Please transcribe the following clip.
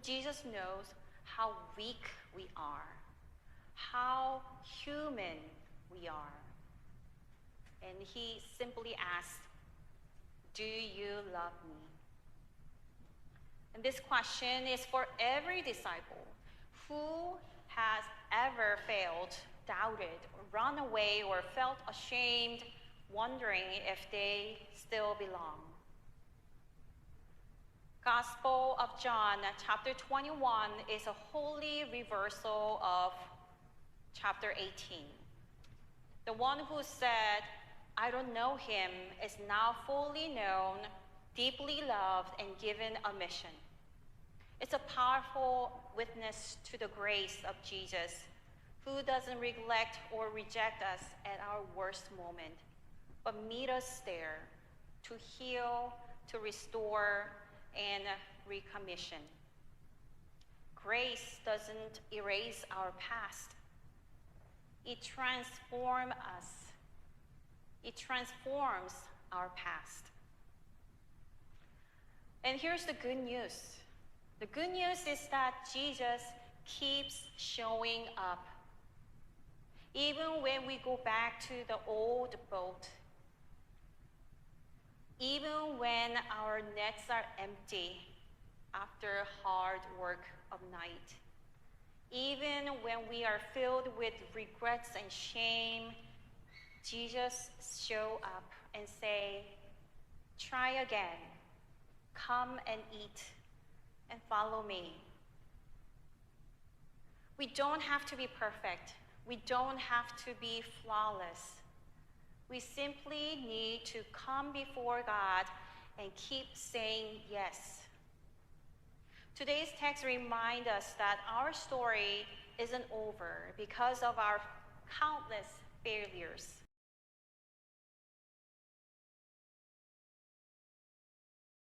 Jesus knows how weak we are, how human we are. And he simply asks, do you love me? And this question is for every disciple who has ever failed, doubted, or run away, or felt ashamed, wondering if they still belong. Gospel of John, chapter 21, is a holy reversal of chapter 18. The one who said, I don't know him, is now fully known, deeply loved, and given a mission. It's a powerful witness to the grace of Jesus, who doesn't neglect or reject us at our worst moment, but meet us there to heal, to restore, and recommission. Grace doesn't erase our past. It transforms us. It transforms our past. And here's the good news. The good news is that Jesus keeps showing up. Even when we go back to the old boat, even when our nets are empty after hard work of night, even when we are filled with regrets and shame, Jesus show up and say, try again, come and eat and follow me. We don't have to be perfect. We don't have to be flawless. We simply need to come before God and keep saying yes. Today's text reminds us that our story isn't over because of our countless failures.